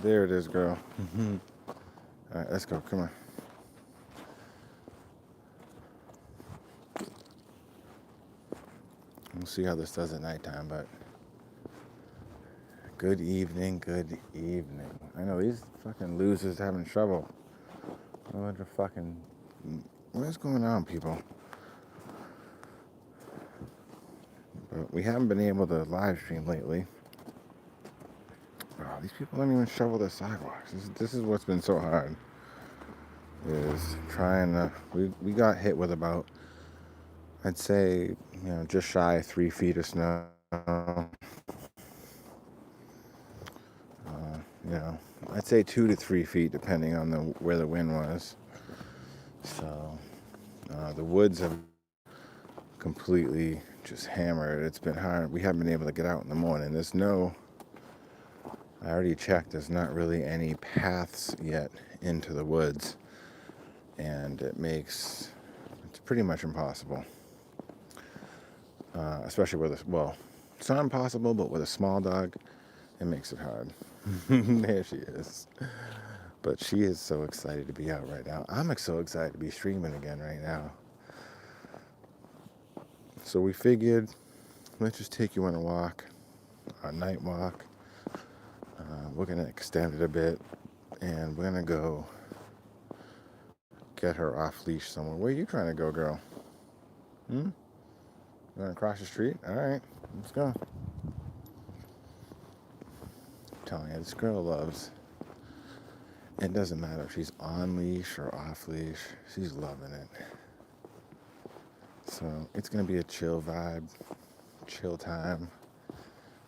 There it is, girl. Alright, let's go. Come on. We'll see how this does at nighttime, but good evening, good evening. I know these fucking losers having trouble. What the fucking... What's going on, people? But we haven't been able to live stream lately. Oh, these people don't even shovel their sidewalks. This is what's been so hard. Is trying to... We got hit with about, I'd say, just shy of 3 feet of snow. I'd say 2 to 3 feet depending on where the wind was. So the woods have completely just hammered. It's been hard. We haven't been able to get out in the morning. There's no, I already checked, there's not really any paths yet into the woods. And it's pretty much impossible. Especially it's not impossible, but with a small dog, it makes it hard. There she is. But she is so excited to be out right now. I'm so excited to be streaming again right now. So we figured, let's just take you on a walk, a night walk. We're going to extend it a bit, and we're going to go get her off leash somewhere. Where are you trying to go, girl? You want to cross the street? All right, let's go. I'm telling you, this girl loves... It doesn't matter if she's on leash or off leash. She's loving it. So it's going to be a chill vibe, chill time.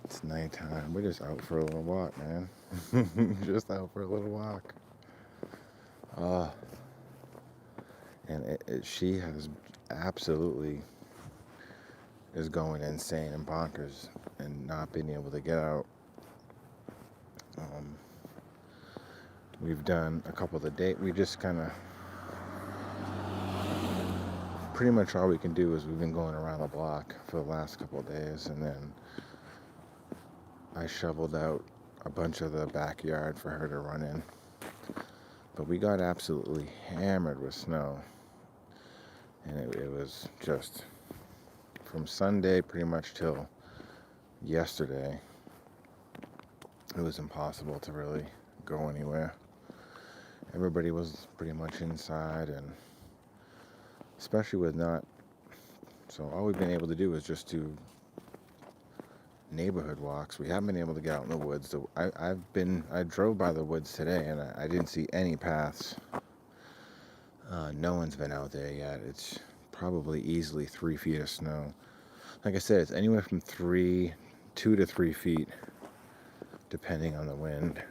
It's nighttime. We're just out for a little walk, man. Just out for a little walk. And she has absolutely is going insane and bonkers and not being able to get out. We've done a couple of the days. We just kind of... Pretty much all we can do is we've been going around the block for the last couple of days. And then I shoveled out a bunch of the backyard for her to run in. But we got absolutely hammered with snow. And it was just... From Sunday pretty much till yesterday, it was impossible to really go anywhere. Everybody was pretty much inside, and especially with not... So all we've been able to do is just do neighborhood walks. We haven't been able to get out in the woods. So I drove by the woods today, and I didn't see any paths. No one's been out there yet. It's probably easily 3 feet of snow. Like I said, it's anywhere from 2 to 3 feet, depending on the wind.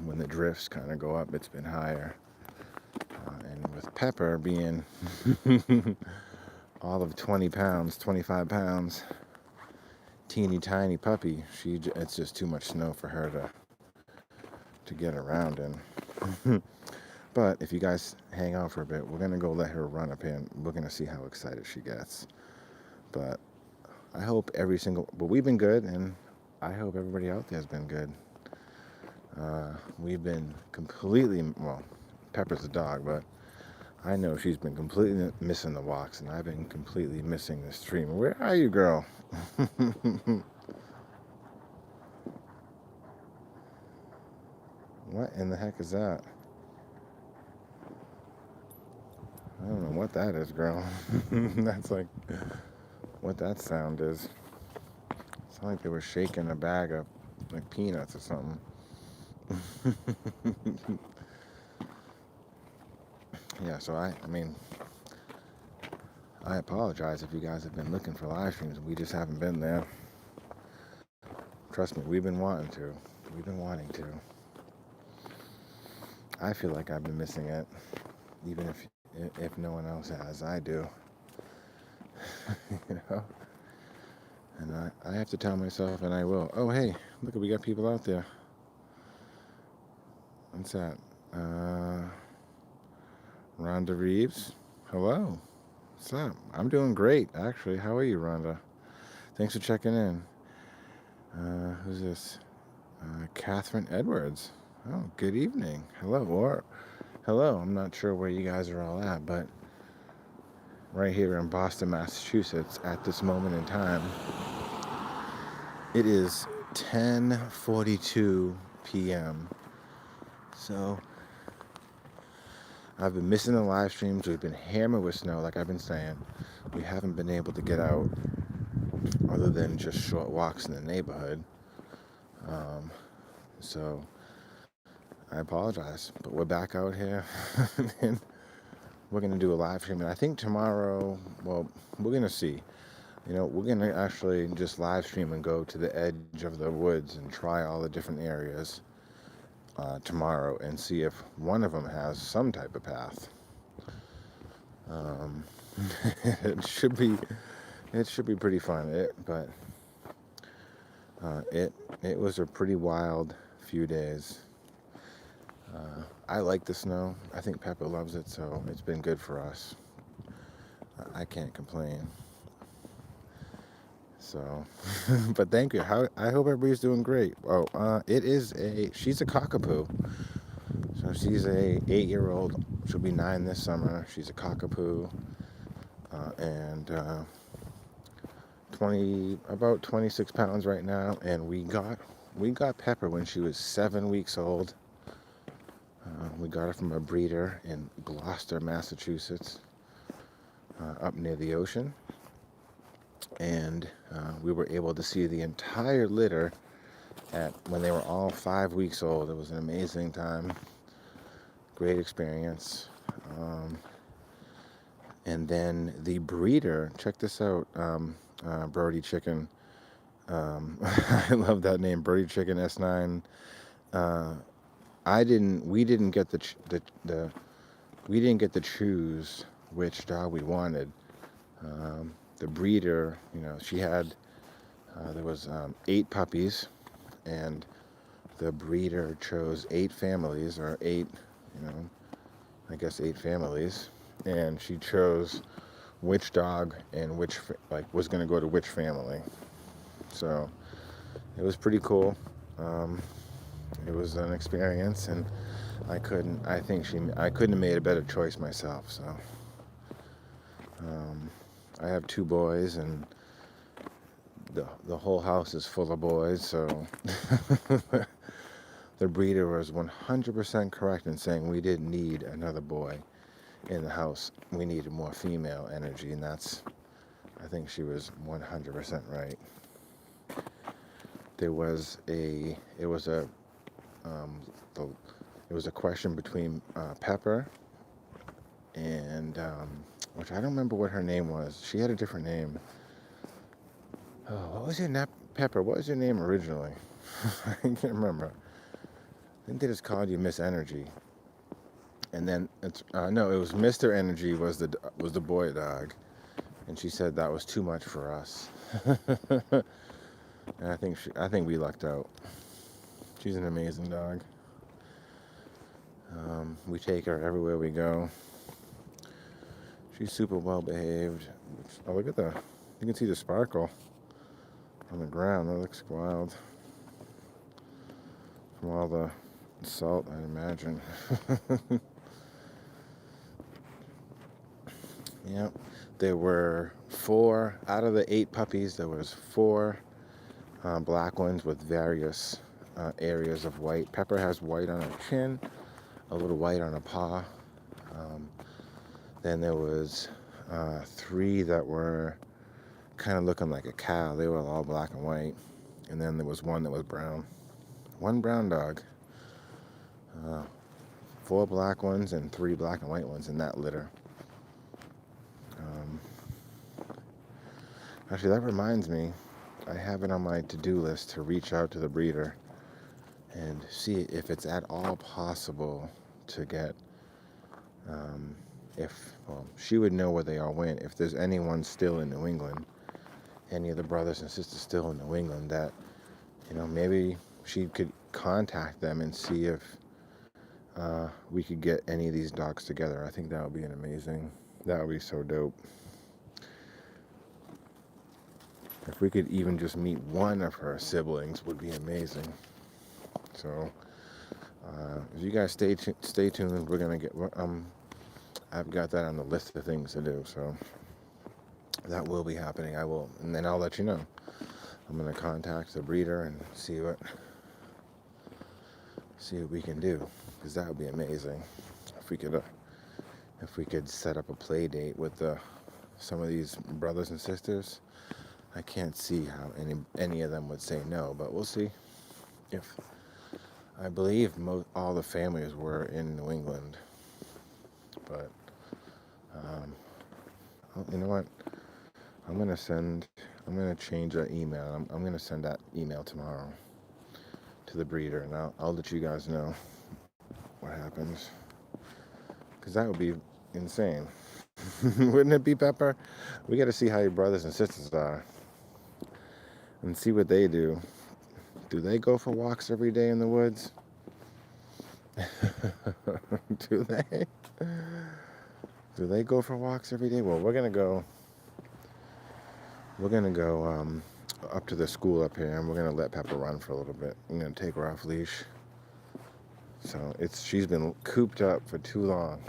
When the drifts kind of go up, it's been higher. And with Pepper being all of 20 pounds, 25 pounds, teeny tiny puppy, it's just too much snow for her to get around in. But if you guys hang out for a bit, we're going to go let her run up here, and we're going to see how excited she gets. But I hope but we've been good, and I hope everybody out there has been good. We've been completely, Pepper's a dog, but I know she's been completely missing the walks, and I've been completely missing the stream. Where are you, girl? What in the heck is that? I don't know what that is, girl. That's like what that sound is. It's like they were shaking a bag of like peanuts or something. Yeah, so I apologize if you guys have been looking for live streams. We just haven't been there. Trust me, we've been wanting to. I feel like I've been missing it, even if no one else has. I do. And I have to tell myself, and I will. Oh, hey, look, we got people out there. What's that? Rhonda Reeves. Hello. What's up? I'm doing great, actually. How are you, Rhonda? Thanks for checking in. Who's this? Catherine Edwards. Oh, good evening. Hello, or hello. I'm not sure where you guys are all at, but right here in Boston, Massachusetts, at this moment in time, it is 10:42 p.m. So I've been missing the live streams. We've been hammered with snow, like I've been saying. We haven't been able to get out other than just short walks in the neighborhood. Um, so I apologize, but we're back out here. And we're going to do a live stream. And I think tomorrow, well, we're going to see. We're going to actually just live stream and go to the edge of the woods and try all the different areas tomorrow and see if one of them has some type of path. Um, it should be pretty fun. It was a pretty wild few days. I like the snow. I think Pepper loves it, so it's been good for us. I can't complain. So, but thank you. I hope everybody's doing great. Oh, she's a cockapoo. So she's a 8-year-old. She'll be 9 this summer. She's a cockapoo, and about 26 pounds right now. And we got Pepper when she was 7 weeks old. We got her from a breeder in Gloucester, Massachusetts, up near the ocean. And we were able to see the entire litter when they were all 5 weeks old. It was an amazing time, great experience. And then the breeder, check this out, Brody Chicken. I love that name, Brody Chicken S9. We didn't get to choose which dog we wanted. The breeder, she had there was 8 puppies, and the breeder chose 8 families, or 8, I guess 8 families, and she chose which dog and which was going to go to which family. So it was pretty cool. It was an experience, and I couldn't have made a better choice myself. So I have 2 boys, and the whole house is full of boys. So the breeder was 100% correct in saying we didn't need another boy in the house. We needed more female energy, and I think she was 100% right. It was a question between Pepper and which I don't remember what her name was. She had a different name. Oh, what was your name, Pepper? What was your name originally? I can't remember. I think they just called you Miss Energy. And then it was Mr. Energy was the boy dog, and she said that was too much for us. And I think we lucked out. She's an amazing dog. We take her everywhere we go. She's super well behaved. Oh, look at you can see the sparkle on the ground. That looks wild. From all the salt, I'd imagine. Yep. There were 4 out of the 8 puppies. There was 4 black ones with various areas of white. Pepper has white on her chin, a little white on her paw. Then there was 3 that were kind of looking like a cow. They were all black and white. And then there was 1 that was brown. 1 brown dog. 4 black ones and 3 black and white ones in that litter. Actually, that reminds me, I have it on my to-do list to reach out to the breeder and see if it's at all possible to get, she would know where they all went. If there's anyone still in New England, any of the brothers and sisters still in New England, that, maybe she could contact them and see if we could get any of these dogs together. I think that would be that would be so dope. If we could even just meet one of her siblings would be amazing. So If you guys stay tuned, we're gonna get. I've got that on the list of things to do, so that will be happening. I will, and then I'll let you know. I'm gonna contact the breeder and see what we can do, because that would be amazing if we could set up a play date with some of these brothers and sisters. I can't see how any of them would say no, but we'll see. If I believe all the families were in New England, but you know what? I'm gonna change that email. I'm gonna send that email tomorrow to the breeder, and I'll let you guys know what happens, because that would be insane. Wouldn't it be, Pepper? We got to see how your brothers and sisters are and see what they do. Do they go for walks every day in the woods? Do they? Do they go for walks every day? Well, we're gonna go up to the school up here, and we're gonna let Pepper run for a little bit. I'm gonna take her off leash. So she's been cooped up for too long.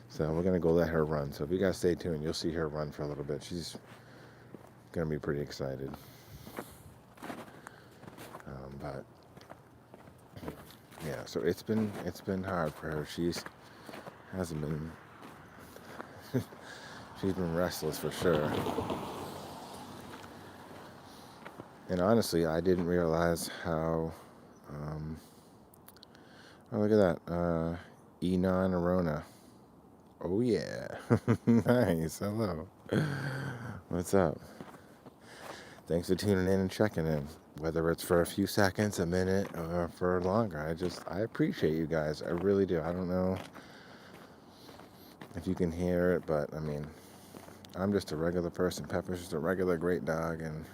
So we're gonna go let her run. So if you guys stay tuned, you'll see her run for a little bit. She's gonna be pretty excited. But yeah, so it's been hard for her. Hasn't been she's been restless for sure. And honestly, I didn't realize how oh, look at that. Enon Arona. Oh yeah. Nice. Hello. What's up? Thanks for tuning in and checking in. Whether it's for a few seconds, a minute, or for longer. I appreciate you guys. I really do. I don't know if you can hear it, but I mean, I'm just a regular person. Pepper's just a regular great dog, and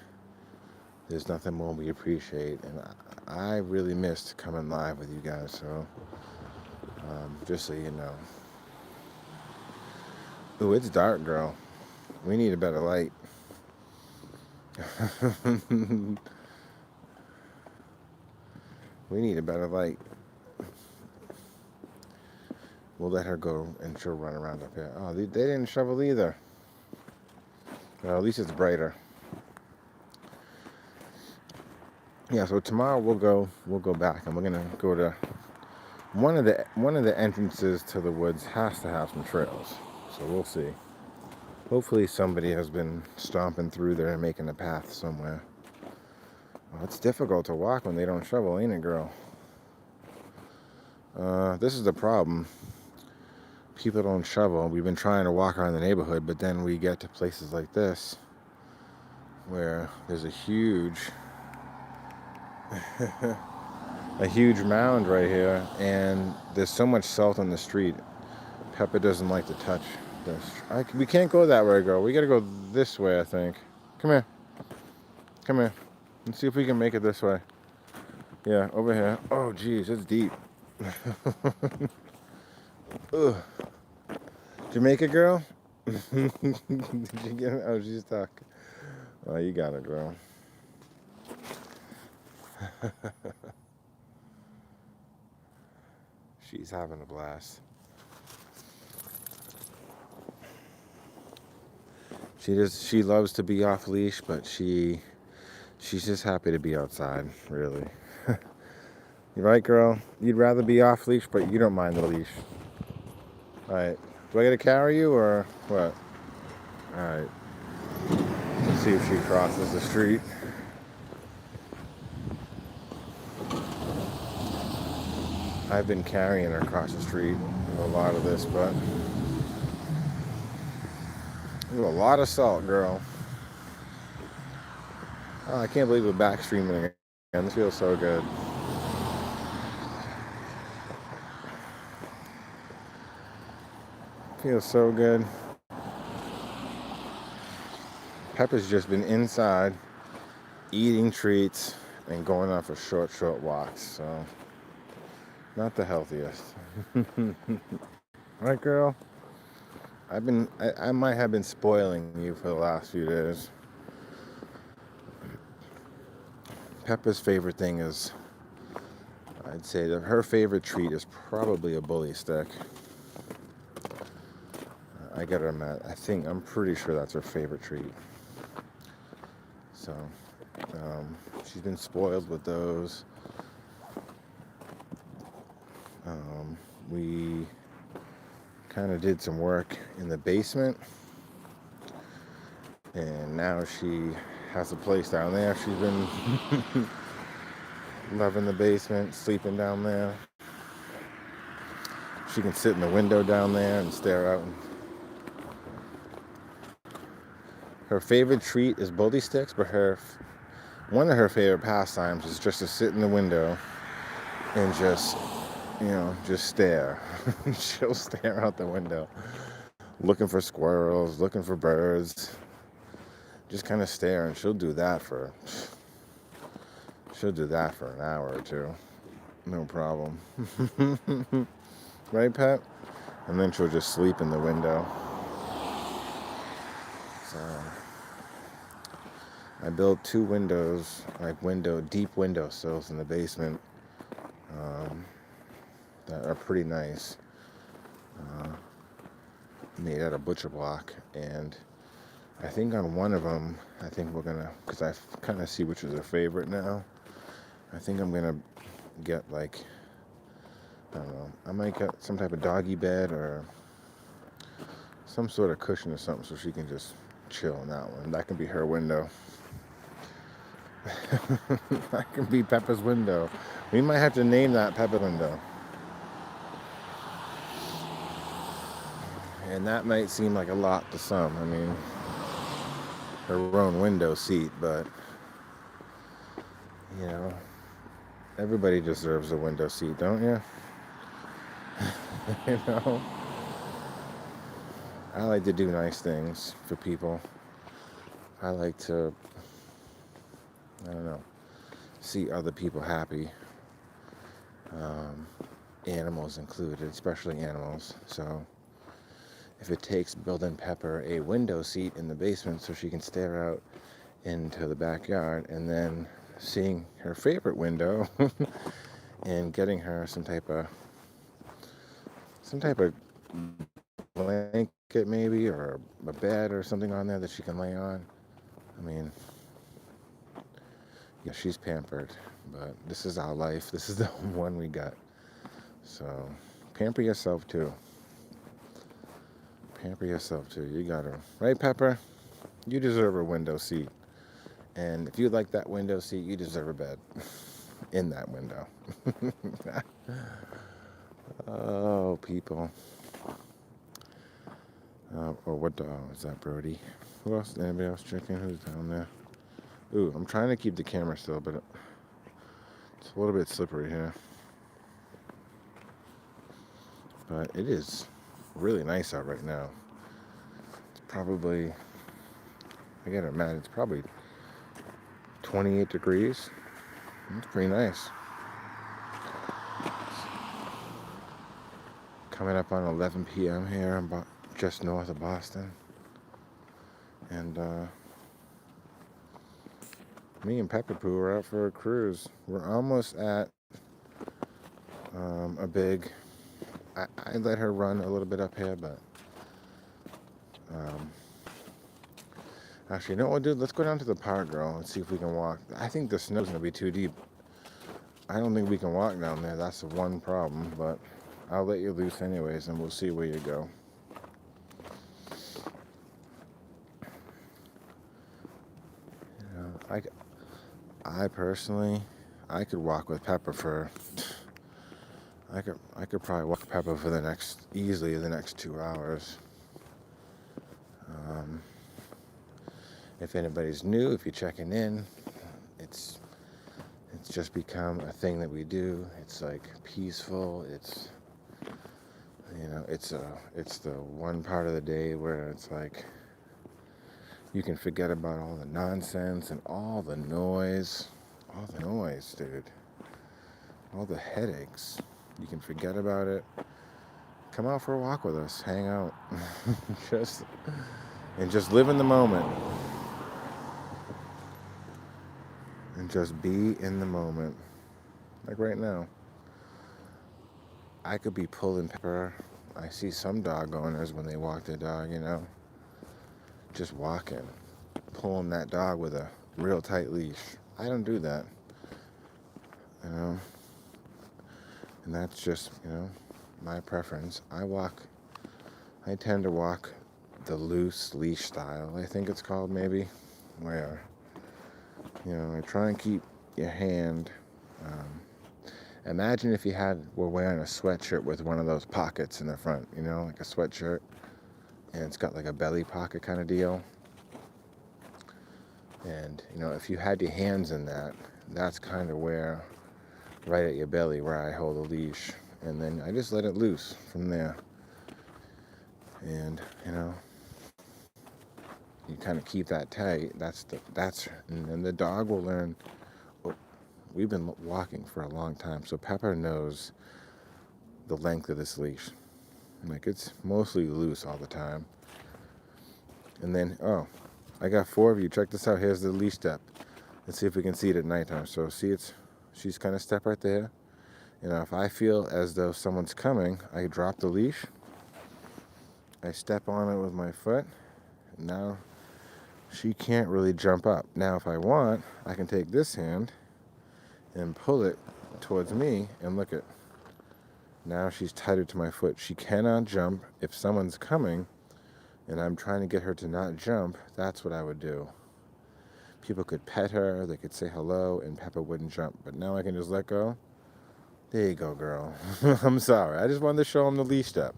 there's nothing more we appreciate. And I really missed coming live with you guys, so just so you know. Ooh, it's dark, girl. We need a better light. We need a better light. We'll let her go, and she'll run around up here. Oh, they didn't shovel either. Well, at least it's brighter. Yeah, so tomorrow we'll go back, and we're gonna go to one of the entrances to the woods has to have some trails. So we'll see. Hopefully somebody has been stomping through there and making a path somewhere. Well, it's difficult to walk when they don't shovel, ain't it, girl? This is the problem. People don't shovel. We've been trying to walk around the neighborhood, but then we get to places like this where there's a huge mound right here, and there's so much salt on the street. Pepper doesn't like to touch this. We can't go that way, girl. We gotta go this way, I think. Come here. Come here. Let's see if we can make it this way. Yeah, over here. Oh, geez, it's deep. Ugh. Jamaica girl? Did you get it? Oh, she's stuck. Oh, you got it, girl. She's having a blast. She loves to be off leash, but she's just happy to be outside, really. You right, girl? You'd rather be off leash, but you don't mind the leash. Alright. Do I gotta carry you or what? Alright. Let's see if she crosses the street. I've been carrying her across the street a lot of this, but there's a lot of salt, girl. Oh, I can't believe we're back streaming again. This feels so good. Feels so good. Pepper's just been inside eating treats and going on for short walks, so not the healthiest. Right, girl? I might have been spoiling you for the last few days. Pepper's favorite thing is I'd say that her favorite treat is probably a bully stick. I get her mad. I'm pretty sure that's her favorite treat. So, she's been spoiled with those. We kind of did some work in the basement, and now she has a place down there. She's been loving the basement, sleeping down there. She can sit in the window down there and stare out. Her favorite treat is bully sticks, but one of her favorite pastimes is just to sit in the window and just stare. She'll stare out the window, looking for squirrels, looking for birds. Just kind of stare, and she'll do that for an hour or two. No problem. Right, Pet? And then she'll just sleep in the window. So I built 2 windows, like deep window sills in the basement, that are pretty nice, made out of butcher block. And I think on one of them, we're gonna, because I kind of see which is her favorite now. I think I'm gonna get I don't know, I might get some type of doggy bed or some sort of cushion or something so she can just chill in that one. That can be her window. That can be Peppa's window. We might have to name that Peppa window. And that might seem like a lot to some. I mean, her own window seat, but everybody deserves a window seat, don't you? I like to do nice things for people. I like to, see other people happy. Animals included, especially animals. So if it takes building Pepper a window seat in the basement so she can stare out into the backyard, and then seeing her favorite window and getting her some type of blanket maybe, or a bed or something on there that she can lay on. I mean, yeah, she's pampered, but this is our life. This is the one we got. So pamper yourself too. You got her. Right, Pepper? You deserve a window seat. And if you like that window seat, you deserve a bed in that window. Oh, people. Or what dog is that, Brody? Who else? Anybody else checking? Who's down there? Ooh, I'm trying to keep the camera still, but it's a little bit slippery here. But it is really nice out right now. It's probably, I get it, man, it's probably 28 degrees. It's pretty nice. Coming up on 11 p.m. here. I'm just north of Boston. And me and Peppa Poo are out for a cruise. We're almost at a big... I let her run a little bit up here, but... actually, you know what we'll do? Let's go down to the park, girl, and see if we can walk. I think the snow's going to be too deep. I don't think we can walk down there. That's the one problem, but I'll let you loose anyways, and we'll see where you go. I personally, I could walk with Peppa for... I could probably walk Peppa for easily the next 2 hours. If anybody's new, if you're checking in, it's just become a thing that we do. It's like peaceful. It's it's the one part of the day where it's like you can forget about all the nonsense and all the noise, dude. All the headaches. You can forget about it. Come out for a walk with us. Hang out. just live in the moment. And just be in the moment. Like right now. I could be pulling Pepper. I see some dog owners when they walk their dog, just walking, pulling that dog with a real tight leash. I don't do that, you know, and that's just, my preference. I tend to walk the loose leash style, I think it's called, maybe, where, I try and keep your hand. Imagine if you were wearing a sweatshirt with one of those pockets in the front, like a sweatshirt, and it's got like a belly pocket kind of deal. And, if you had your hands in that, that's kind of where, right at your belly, where I hold the leash. And then I just let it loose from there. And, you kind of keep that tight. And then the dog will learn. We've been walking for a long time, so Pepper knows the length of this leash. Like, it's mostly loose all the time. And then, I got 4 of you. Check this out. Here's the leash step. Let's see if we can see it at nighttime. So see, she's kind of step right there. If I feel as though someone's coming, I drop the leash. I step on it with my foot. Now she can't really jump up. Now if I want, I can take this hand and pull it towards me, and look at. Now she's tighter to my foot. She cannot jump. If someone's coming and I'm trying to get her to not jump, that's what I would do. People could pet her, they could say hello, and Pepper wouldn't jump. But now I can just let go. There you go, girl. I'm sorry. I just wanted to show him the leash step.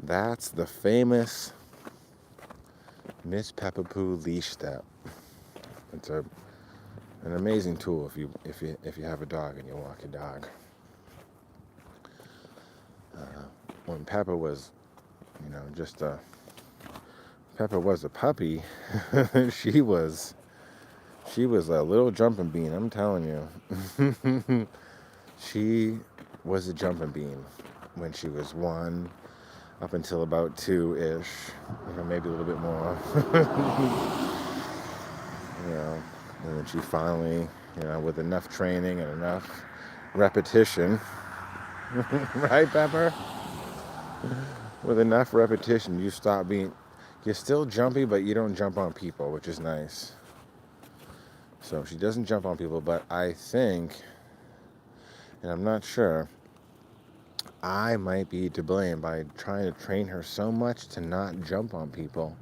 That's the famous Miss Peppa Poo leash step. It's an amazing tool if you have a dog and you walk your dog. When Peppa was, Peppa was a puppy, she was a little jumping bean, I'm telling you. She was a jumping bean when she was 1, up until about 2-ish, maybe a little bit more. And then she finally, with enough training and enough repetition, right, Pepper? With enough repetition, you're still jumpy, but you don't jump on people, which is nice. So she doesn't jump on people, but I think, and I'm not sure, I might be to blame by trying to train her so much to not jump on people.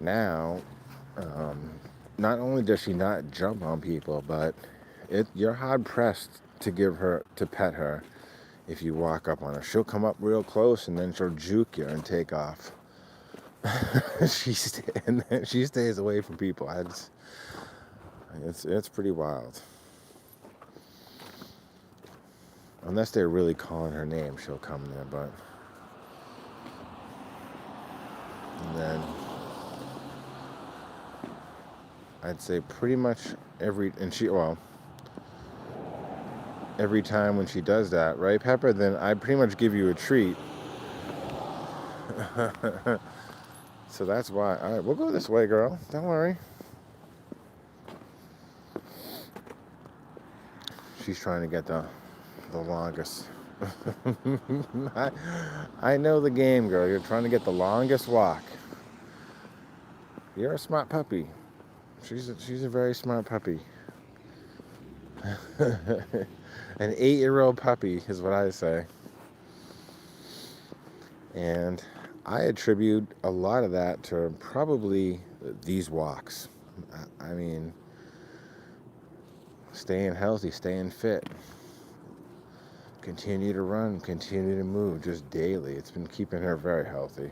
Now, not only does she not jump on people, but you're hard pressed to pet her if you walk up on her. She'll come up real close and then she'll juke you and take off. And then she stays away from people. It's pretty wild. Unless they're really calling her name, she'll come there, but. And then I'd say pretty much every time when she does that, right, Pepper, then I pretty much give you a treat. So that's why. All right, we'll go this way, girl. Don't worry. She's trying to get the longest. I know the game, girl. You're trying to get the longest walk. You're a smart puppy. She's a very smart puppy. An 8-year-old puppy is what I say. And I attribute a lot of that to probably these walks. I mean, staying healthy, staying fit. Continue to run, continue to move just daily. It's been keeping her very healthy.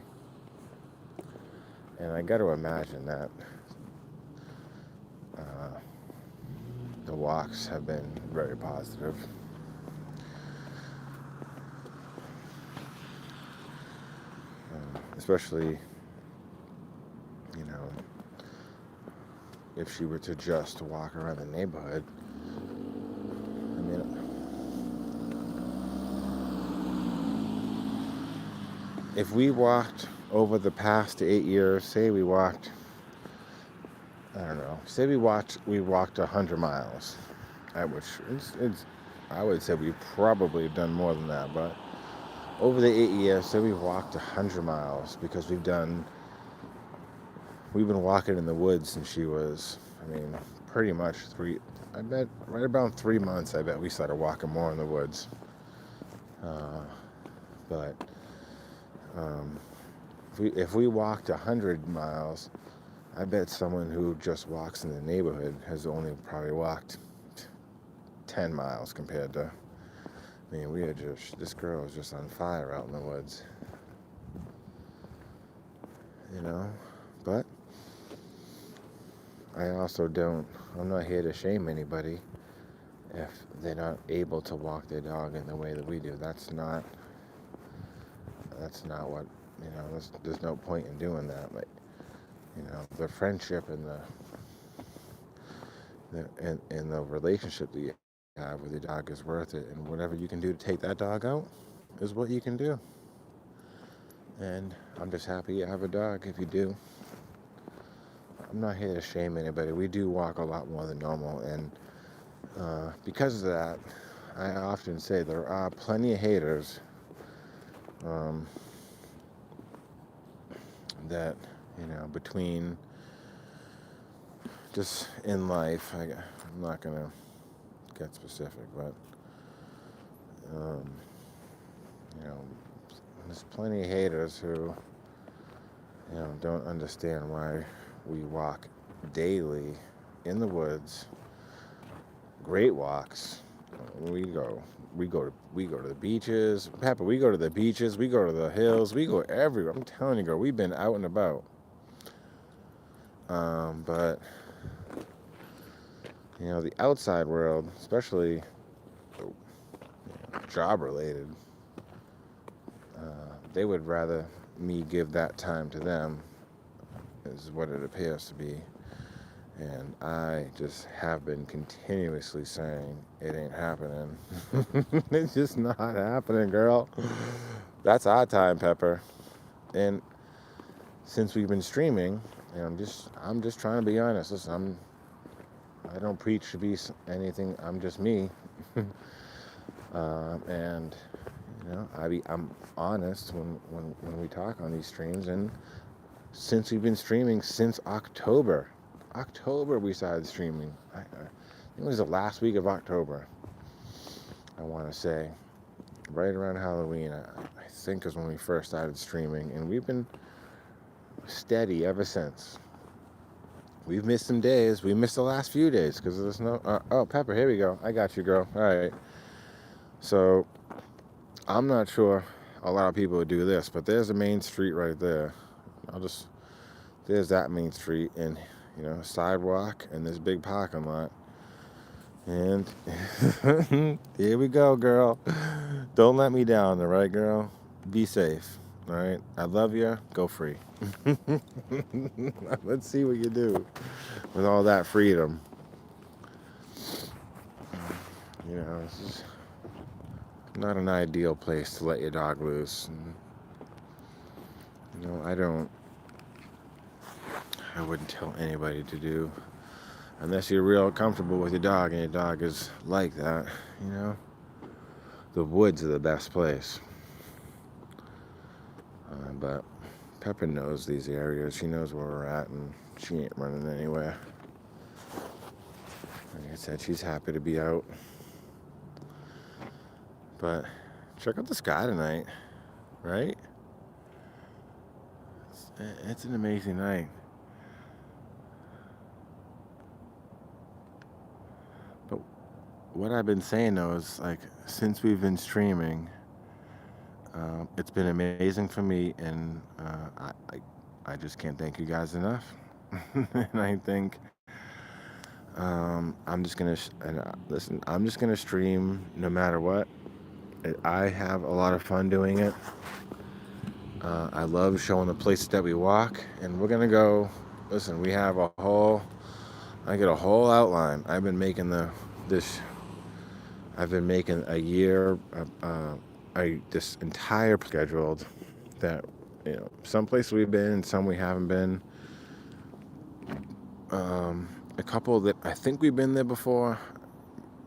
And I got to imagine that the walks have been very positive. Especially, if she were to just walk around the neighborhood. I mean, if we walked over the past 8 years, say we walked, say we walked 100 miles, which is I would say we've probably done more than that, but over the 8 years, say we've walked 100 miles because we've been walking in the woods since she was, pretty much I bet right around 3 months, I bet we started walking more in the woods. But if we walked 100 miles, I bet someone who just walks in the neighborhood has only probably walked 10 miles compared to, this girl was just on fire out in the woods, but I'm not here to shame anybody if they're not able to walk their dog in the way that we do. That's not what, there's no point in doing that. Like, the friendship and the relationship that you have with your dog is worth it, and whatever you can do to take that dog out is what you can do. And I'm just happy you have a dog if you do. I'm not here to shame anybody. We do walk a lot more than normal, and because of that, I often say there are plenty of haters that, between just in life, I'm not going to get specific, but, there's plenty of haters who, don't understand why we walk daily in the woods, great walks. We go to the beaches. Pepper, we go to the beaches, we go to the hills, we go everywhere. I'm telling you, girl, we've been out and about. But the outside world, especially job related, they would rather me give that time to them, is what it appears to be. And I just have been continuously saying it ain't happening. It's just not happening, girl. That's our time, Pepper. And since we've been streaming, I'm just trying to be honest. Listen, I don't preach to be anything. I'm just me. And I'm honest when we talk on these streams. And since we've been streaming since October we started streaming. It was the last week of October, I want to say, right around Halloween, I think is when we first started streaming, and we've been steady ever since. We've missed some days. We missed the last few days because there's no Pepper, here we go. I got you, girl. All right. So I'm not sure a lot of people would do this, but there's a main street right there. There's that main street, and sidewalk and this big parking lot. And here we go, girl. Don't let me down, all right, girl? Be safe, all right? I love you. Go free. Let's see what you do with all that freedom. This is not an ideal place to let your dog loose. I wouldn't tell anybody to do, unless you're real comfortable with your dog and your dog is like that, The woods are the best place. But Pepper knows these areas. She knows where we're at, and she ain't running anywhere. Like I said, she's happy to be out. But check out the sky tonight, right? It's an amazing night. But what I've been saying, though, is like, since we've been streaming, it's been amazing for me, and I just can't thank you guys enough. And I think I'm just gonna listen. I'm just gonna stream no matter what. I have a lot of fun doing it. I love showing the places that we walk, and we're gonna go. Listen, we have I get a whole outline. I've been making a year, this entire scheduled that, some places we've been, some we haven't been. A couple that I think we've been there before,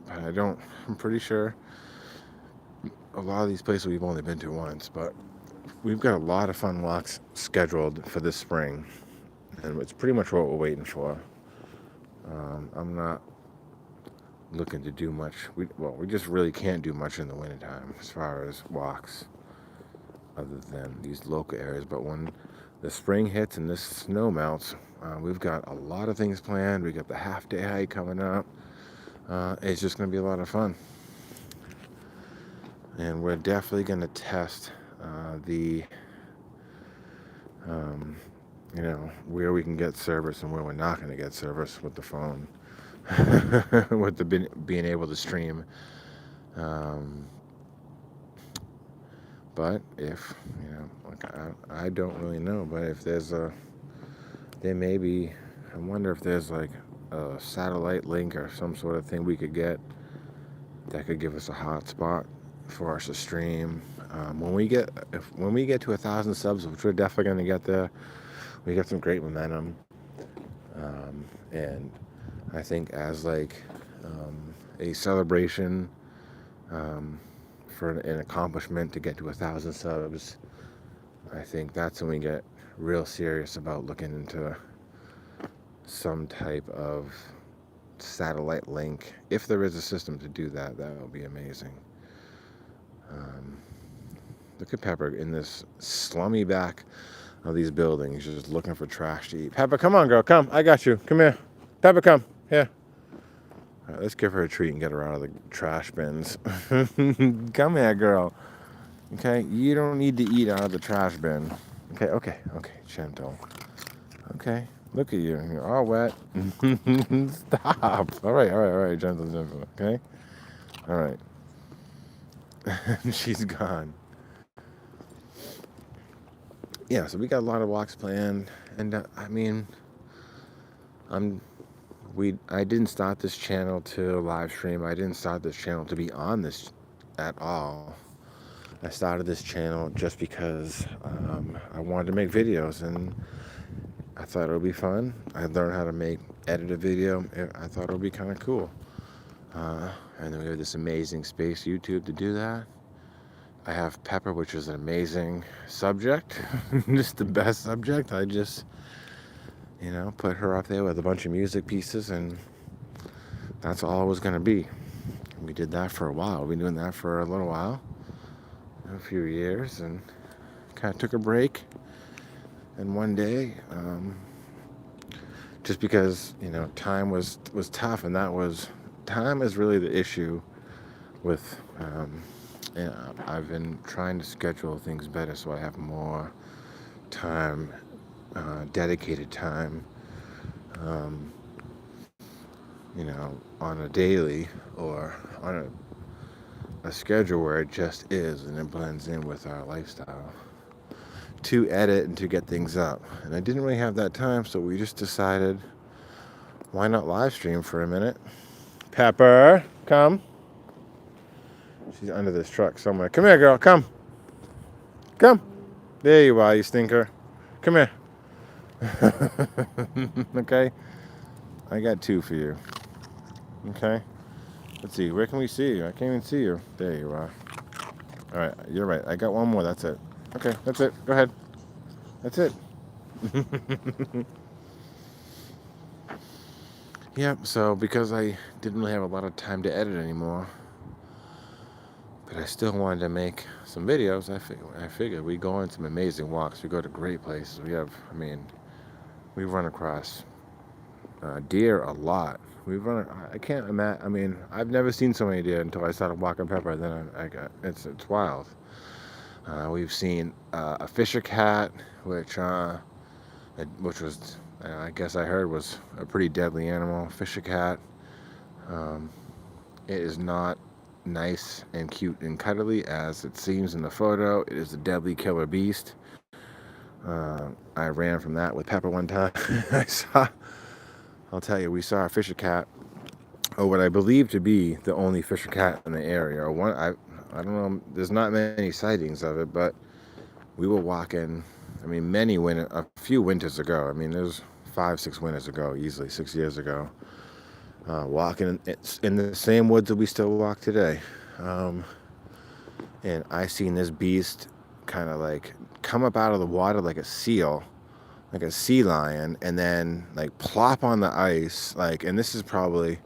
but I'm pretty sure a lot of these places we've only been to once, but we've got a lot of fun walks scheduled for this spring, and it's pretty much what we're waiting for. I'm not looking to do much. We just really can't do much in the wintertime as far as walks, other than these local areas. But when the spring hits and this snow melts, we've got a lot of things planned. We got the half-day hike coming up. It's just going to be a lot of fun. And we're definitely going to test where we can get service and where we're not going to get service with the phone, with being able to stream. But if, I don't really know, but if there may be, I wonder if there's like a satellite link or some sort of thing we could get that could give us a hotspot for us to stream. When we get to 1,000 subs, which we're definitely going to get there, we got some great momentum. And I think as like a celebration for an accomplishment to get to 1,000 subs, I think that's when we get real serious about looking into some type of satellite link. If there is a system to do that, that would be amazing. Look at Pepper in this slummy back of these buildings, just looking for trash to eat. Pepper, come on, girl, come. I got you. Come here. Pepper, come. Here. All right, let's give her a treat and get her out of the trash bins. Come here, girl. Okay, you don't need to eat out of the trash bin. Okay, gentle. Okay, look at you. You're all wet. Stop. All right, gentle. Okay? All right. She's gone. Yeah, so we got a lot of walks planned, and I didn't start this channel to live stream. I didn't start this channel to be on this at all. I started this channel just because I wanted to make videos, and I thought it would be fun. I learned how to edit a video. I thought it would be kind of cool. And then we have this amazing space YouTube to do that. I have Pepper, which is an amazing subject, just the best subject. I just, put her up there with a bunch of music pieces, and that's all it was going to be. We did that for a while. We've been doing that for a little while, a few years, and kind of took a break. And one day, just because, time was tough, and time is really the issue with, I've been trying to schedule things better so I have more time, dedicated time, on a daily or on a schedule where it just is and it blends in with our lifestyle to edit and to get things up. And I didn't really have that time, so we just decided, why not live stream for a minute? Pepper, come. She's under this truck somewhere. Come here, girl. Come. There you are, you stinker. Come here. Okay. I got 2 for you. Okay. Let's see. Where can we see you? I can't even see you. There you are. All right. You're right. I got 1 more. That's it. Okay. That's it. Go ahead. That's it. Yep. So because I didn't really have a lot of time to edit anymore, but I still wanted to make some videos, I figured we go on some amazing walks. We go to great places. We run across deer a lot. I can't imagine, I've never seen so many deer until I started walking Pepper. Then it's wild. We've seen a fisher cat, which was, I guess I heard was a pretty deadly animal. Fisher cat. It is not nice and cute and cuddly as it seems in the photo. It is a deadly killer beast. I ran from that with Pepper one time. I'll tell you, we saw a fisher cat, or what I believe to be the only fisher cat in the area. I don't know, there's not many sightings of it, but we were walking, a few winters ago. There's 5-6 winters ago, easily 6 years ago. walking in the same woods that we still walk today. Um, and I seen this beast kind of like come up out of the water like a seal, like a sea lion, and then like plop on the ice. Like, and this is probably,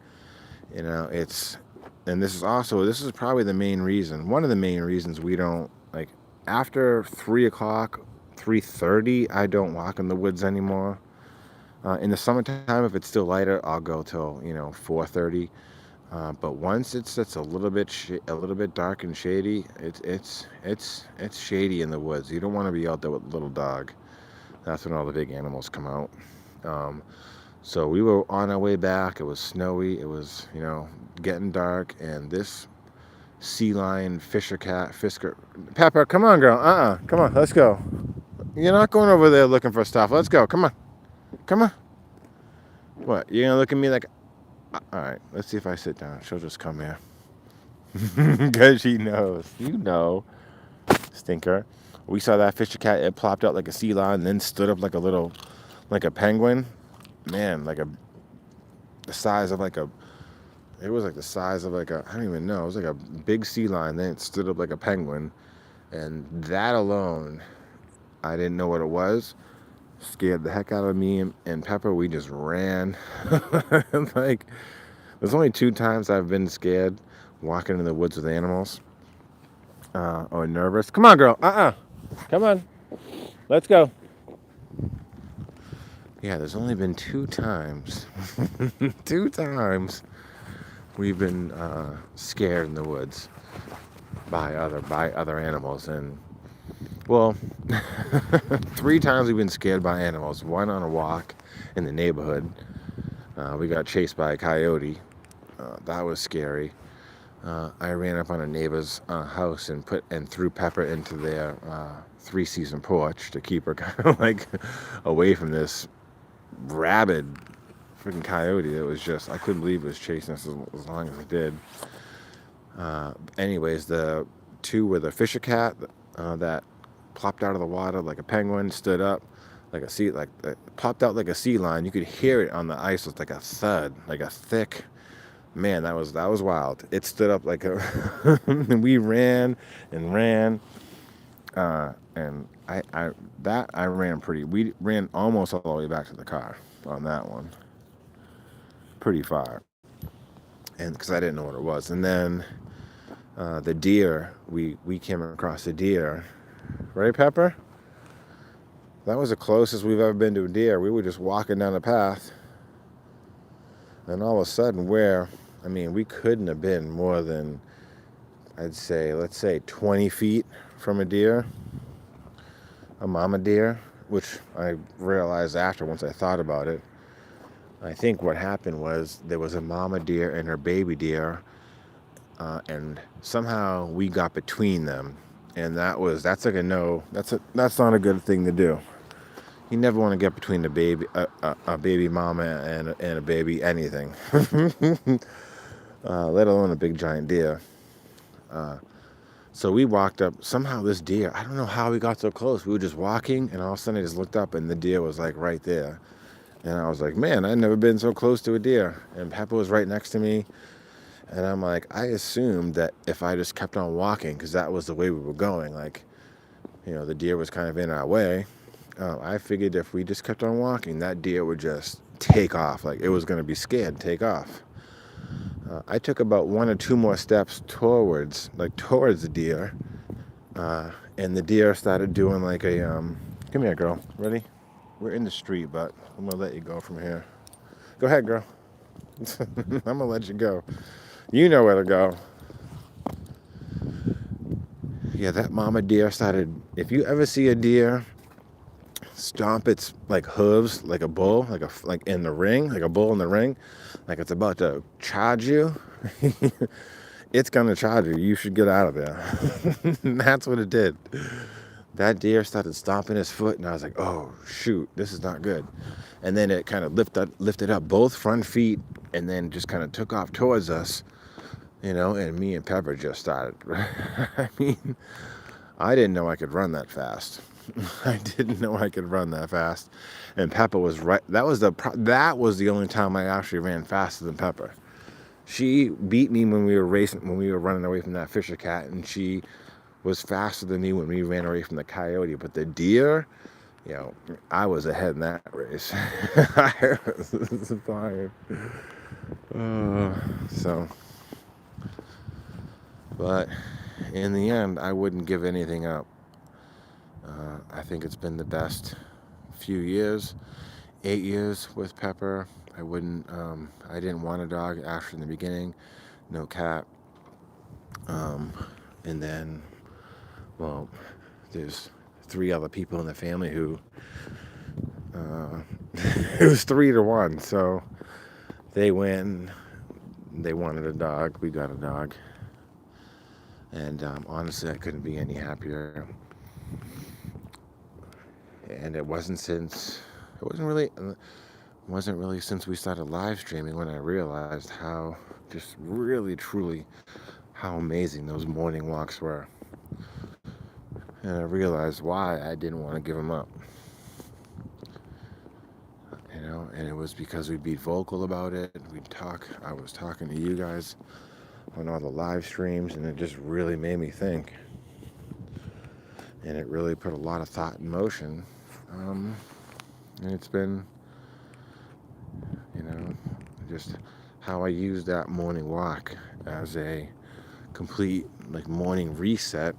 and this is probably the main reason, one of the main reasons we don't, like, after 3 o'clock, 3:30, I don't walk in the woods anymore. In the summertime, if it's still lighter, I'll go till 4:30. But once it's a little bit dark and shady, it's shady in the woods. You don't want to be out there with a little dog. That's when all the big animals come out. Um, so we were on our way back. It was snowy. It was getting dark, and this sea lion, Fisker. Pepper, come on, girl. Come on, let's go. You're not going over there looking for stuff. Let's go. Come on, come on. What? You're gonna look at me like? All right. Let's see if I sit down. She'll just come here. Because she knows. Stinker. We saw that Fisher cat. It plopped out like a sea lion, and then stood up like a penguin. Man, the size of like a. It was like the size of like a. I don't even know. It was like a big sea lion. Then it stood up like a penguin, and that alone, I didn't know what it was. Scared the heck out of me and Pepper. We just ran. Like, there's only 2 times I've been scared walking in the woods with animals. Or nervous. Come on, girl. Come on. Let's go. Yeah, there's only been 2 times. 2 times we've been scared in the woods by other animals. And, well, 3 times we've been scared by animals. One on a walk in the neighborhood. We got chased by a coyote. That was scary. I ran up on a neighbor's house and threw Pepper into their 3-season porch to keep her kind of like away from this rabid freaking coyote. It was just, I couldn't believe it was chasing us as long as it did. Anyways, the 2 were the Fisher cat that plopped out of the water like a penguin, stood up like popped out like a sea lion. You could hear it on the ice with like a thud, like a thick. Man, that was wild. It stood up like a, and we ran and ran, and I ran we ran almost all the way back to the car on that one, pretty far, and because I didn't know what it was. And then the deer, we came across a deer, right, Pepper? That was the closest we've ever been to a deer. We were just walking down the path, and all of a sudden, we couldn't have been more than, let's say 20 feet from a deer, a mama deer, which I realized after, once I thought about it. I think what happened was there was a mama deer and her baby deer, and somehow we got between them, and that's like a no. That's not a good thing to do. You never want to get between a baby mama and a baby anything, let alone a big giant deer. So we walked up. Somehow this deer, I don't know how we got so close. We were just walking, and all of a sudden I just looked up, and the deer was like right there. And I was like, man, I've never been so close to a deer. And Pepper was right next to me. And I'm like, I assumed that if I just kept on walking, because that was the way we were going, like, the deer was kind of in our way. I figured if we just kept on walking, that deer would just take off. Like, it was going to be scared and take off. I took about 1 or 2 more steps towards the deer. And the deer started doing like a, come here, girl. Ready? We're in the street, but I'm going to let you go from here. Go ahead, girl. I'm going to let you go. You know where to go. Yeah, that mama deer started, if you ever see a deer stomp its like hooves like a bull, like in the ring, like a bull in the ring, like it's about to charge you, it's gonna charge you. You should get out of there. That's what it did. That deer started stomping his foot, and I was like, oh shoot, this is not good. And then it kind of lifted up both front feet, and then just kind of took off towards us, and me and Pepper just started. I didn't know I could run that fast. I didn't know I could run that fast, and Pepper was right. That was the only time I actually ran faster than Pepper. She beat me when we were racing, when we were running away from that Fisher cat, and she was faster than me when we ran away from the coyote. But the deer, I was ahead in that race. I was fine. So, but in the end, I wouldn't give anything up. I think it's been the best few years, 8 years with Pepper. I didn't want a dog actually in the beginning, no cat. And then, well, there's 3 other people in the family who, it was 3-1. So they wanted a dog. We got a dog. And honestly, I couldn't be any happier. And it wasn't really since we started live streaming when I realized how just really truly how amazing those morning walks were. And I realized why I didn't want to give them up. And it was because we'd be vocal about it. I was talking to you guys on all the live streams, and it just really made me think. And it really put a lot of thought in motion. And it's been, just how I use that morning walk as a complete morning reset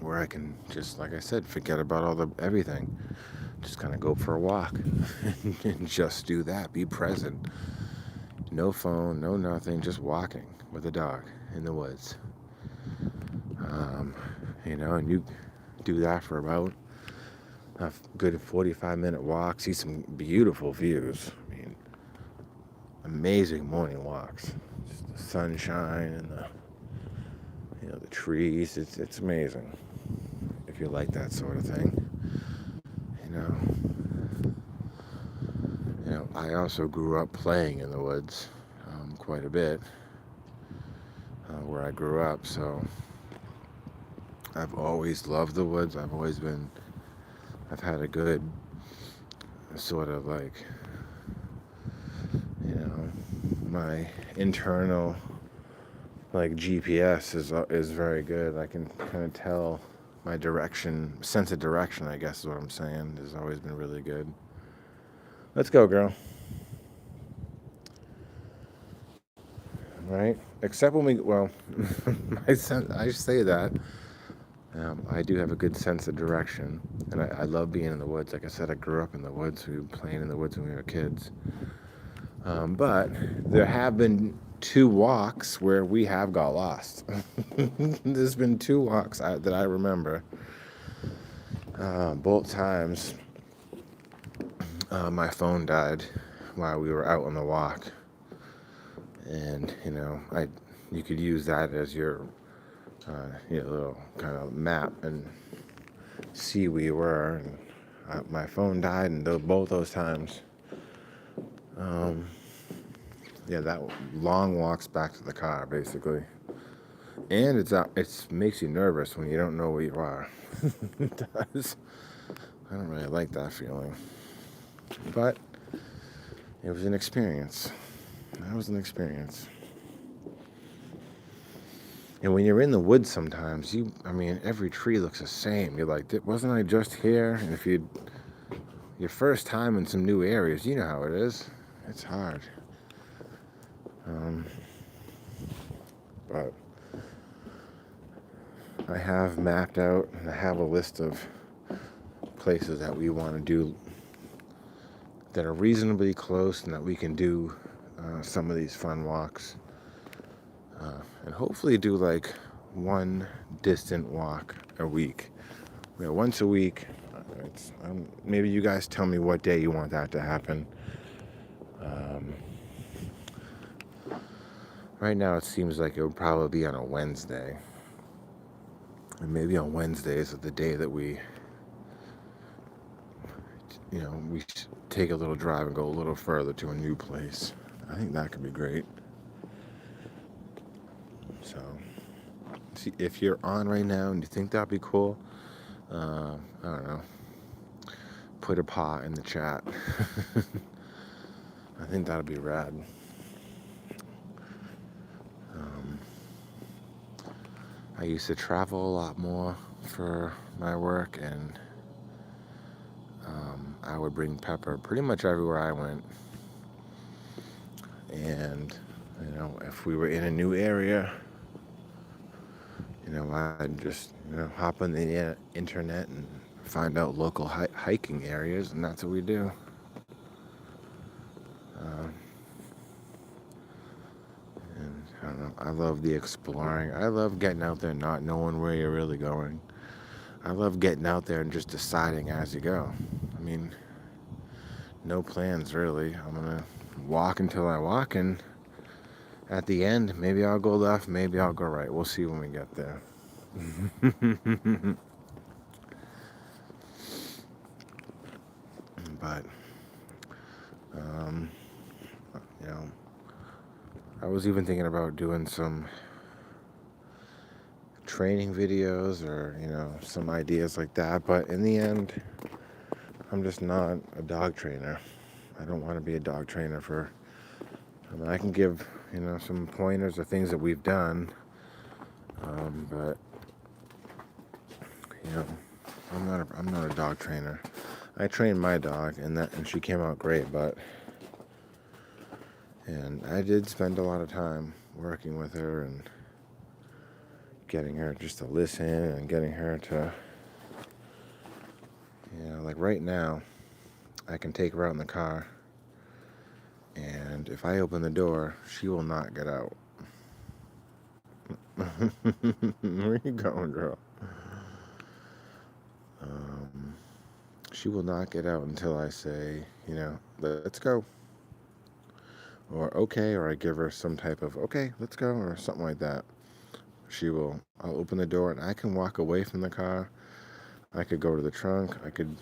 where I can just, like I said, forget about everything. Just kind of go for a walk and just do that. Be present. No phone, no nothing, just walking with a dog in the woods. And you do that for about a good 45-minute walk, see some beautiful views. I mean, amazing morning walks. Just the sunshine and the trees. It's amazing if you like that sort of thing. I also grew up playing in the woods quite a bit where I grew up, so I've always loved the woods. I've had a good sort of my internal GPS is very good. I can kind of tell my sense of direction, I guess is what I'm saying, has always been really good. Let's go, girl. Right? Except when I say that. I do have a good sense of direction, and I love being in the woods. Like I said, I grew up in the woods. We were playing in the woods when we were kids. But there have been 2 walks where we have got lost. There's been 2 walks that I remember. Both times, my phone died while we were out on the walk. And, you could use that as your little kind of map and see where you were. And my phone died, and both those times, that long walks back to the car, basically. And it makes you nervous when you don't know where you are. It does. I don't really like that feeling. But it was an experience. That was an experience. And when you're in the woods sometimes, every tree looks the same. You're like, wasn't I just here? And if your first time in some new areas, you know how it is. It's hard. But I have mapped out, and I have a list of places that we want to do that are reasonably close and that we can do some of these fun walks. And hopefully do one distant walk a week. Once a week. Maybe you guys tell me what day you want that to happen. Right now it seems like it would probably be on a Wednesday. And maybe on Wednesdays is the day that we take a little drive and go a little further to a new place. I think that could be great. So, see, if you're on right now and you think that'd be cool, I don't know, put a paw in the chat. I think that'd be rad. Um, I used to travel a lot more for my work, and I would bring Pepper pretty much everywhere I went. And, if we were in a new area, I'd just, hop on the internet and find out local hiking areas, and that's what we do. And I don't know, I love the exploring. I love getting out there not knowing where you're really going. I love getting out there and just deciding as you go. I mean, no plans really. I'm going to walk until I walk, and at the end, maybe I'll go left, maybe I'll go right. We'll see when we get there. But, you know, I was even thinking about doing some training videos or, some ideas like that. But in the end, I'm just not a dog trainer. I don't want to be a dog trainer I can give, some pointers or things that we've done. But, I'm not a dog trainer. I trained my dog and she came out great, and I did spend a lot of time working with her and getting her just to listen and getting her to, like right now, I can take her out in the car, and if I open the door, she will not get out. Where you going, girl? She will not get out until I say, let's go. Or okay, or I give her some type of, okay, let's go, or something like that. I'll open the door and I can walk away from the car. I could go to the trunk. I could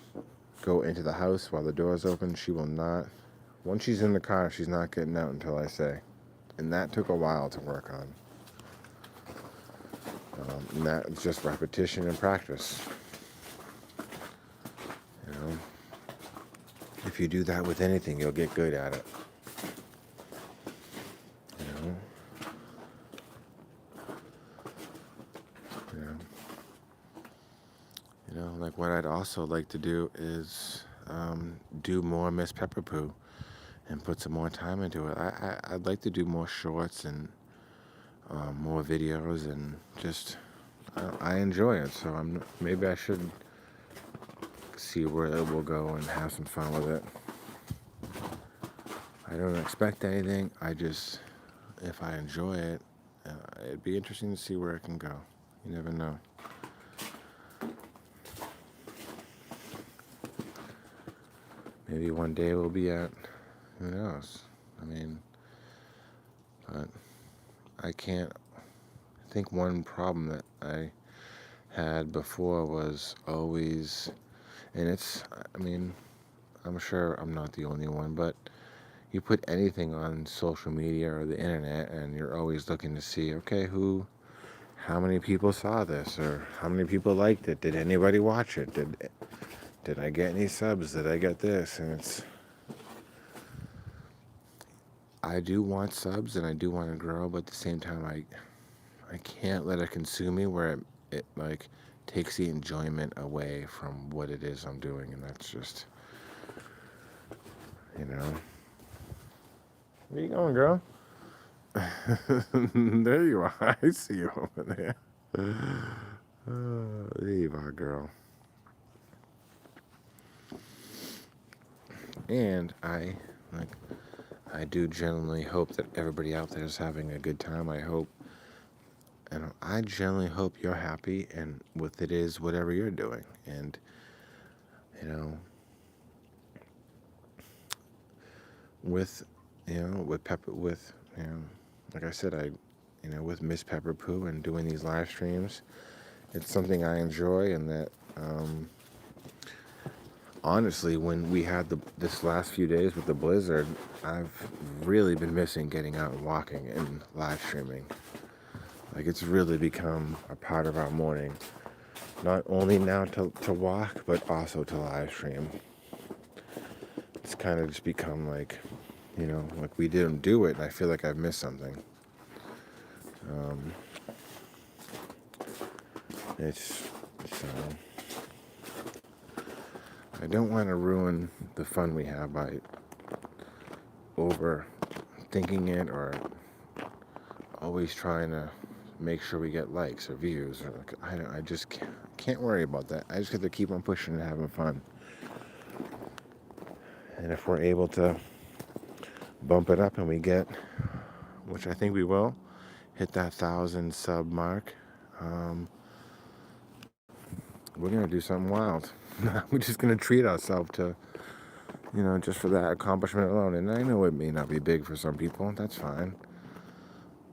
go into the house while the door's open. She will not. Once she's in the car, she's not getting out until I say. And that took a while to work on. And that's just repetition and practice. If you do that with anything, you'll get good at it. Like what I'd also like to do is do more Miss Pepper Poo and put some more time into it. I'd like to do more shorts and more videos, and just I enjoy it. So maybe I should see where it will go and have some fun with it. I don't expect anything. If I enjoy it, it'd be interesting to see where it can go. You never know. Maybe one day we'll be at, who knows? But I think one problem that I had before was always, and I'm sure I'm not the only one, but you put anything on social media or the internet and you're always looking to see, okay, how many people saw this, or how many people liked it? Did anybody watch it? Did I get any subs? Did I get this? And I do want subs and I do want to grow, but at the same time, I can't let it consume me where it like takes the enjoyment away from what it is I'm doing, and that's just, Where you going, girl? There you are. I see you over there. There you are, girl. And I do genuinely hope that everybody out there is having a good time. I genuinely hope you're happy and with it is whatever you're doing. And, with Pepper, like I said, with Miss Pepper Poo and doing these live streams, it's something I enjoy, and that, honestly, when we had this last few days with the blizzard, I've really been missing getting out and walking and live streaming. Like, it's really become a part of our morning. Not only now to walk, but also to live stream. It's kind of just become like, like we didn't do it, and I feel like I've missed something. It's so I don't want to ruin the fun we have by overthinking it or always trying to make sure we get likes or views. Or I just can't worry about that. I just have to keep on pushing and having fun. And if we're able to bump it up and we get, which I think we will, hit that 1,000 sub mark, we're going to do something wild. We're just going to treat ourselves to, just for that accomplishment alone. And I know it may not be big for some people. That's fine.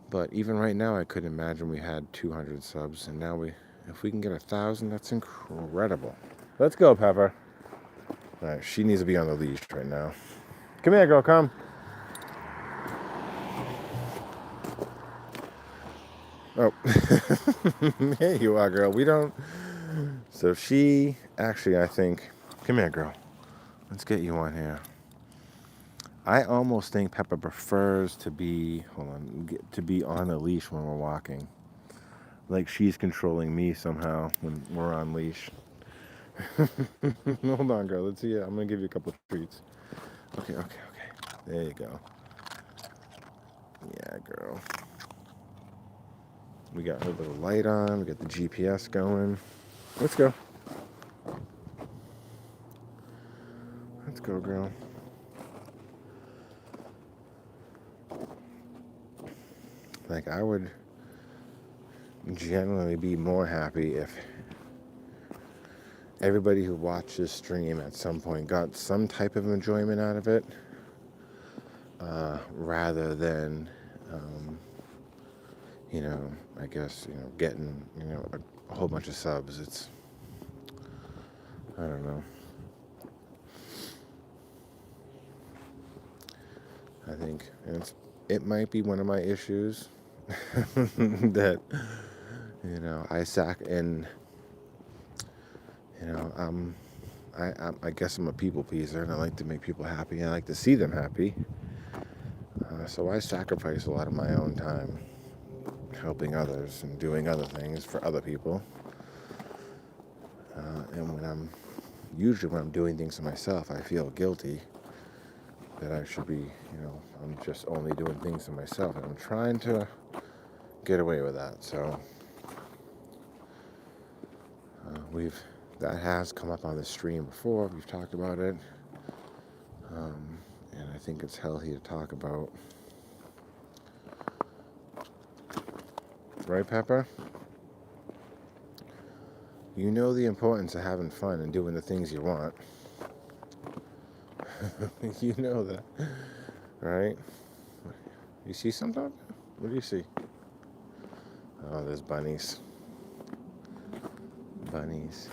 But even right now, I could imagine we had 200 subs. And now if we can get 1,000, that's incredible. Let's go, Pepper. All right, she needs to be on the leash right now. Come here, girl, come. Oh, here you are, girl. We don't. So she actually, I think, come here, girl. Let's get you on here. I almost think Peppa prefers to be, to be on a leash when we're walking. Like she's controlling me somehow when we're on leash. Hold on, girl. Let's see it. I'm going to give you a couple of treats. Okay. There you go. Yeah, girl. We got her little light on. We got the GPS going. Let's go. Let's go, girl. Like, I would generally be more happy if everybody who watched this stream at some point got some type of enjoyment out of it, rather than, I guess, getting, a whole bunch of subs. It's, I don't know. I think it might be one of my issues that, I suck in, I guess I'm a people pleaser and I like to make people happy and I like to see them happy. So I sacrifice a lot of my own time helping others and doing other things for other people. And when I'm doing things for myself, I feel guilty that I should be, I'm just only doing things for myself. And I'm trying to get away with that. So that has come up on the stream before. We've talked about it. And I think it's healthy to talk about. Right, Pepper? You know the importance of having fun and doing the things you want. You know that, right? You see something? What do you see? Oh, there's bunnies. Bunnies.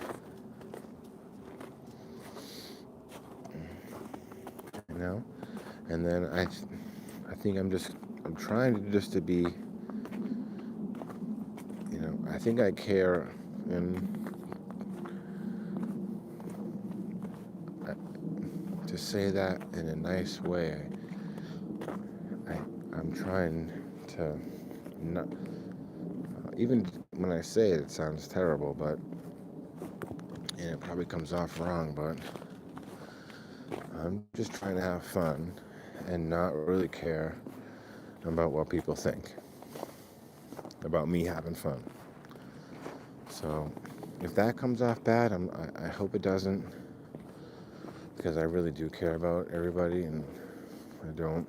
And then I think I'm trying to be, I think I care and to say that in a nice way. I'm trying to not, even when I say it, it sounds terrible, and it probably comes off wrong, but I'm just trying to have fun and not really care about what people think about me having fun. So if that comes off bad, I hope it doesn't, because I really do care about everybody, and I don't,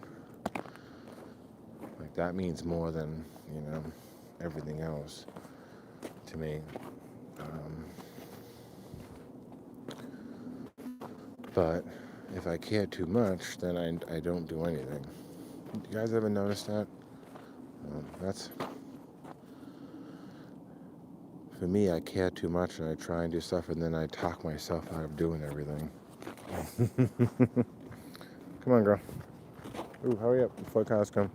like, that means more than, everything else to me. But if I care too much, then I don't do anything. You guys ever notice that? That's, for me, I care too much and I try and do stuff and then I talk myself out of doing everything. Come on, girl. Ooh, hurry up before cars come.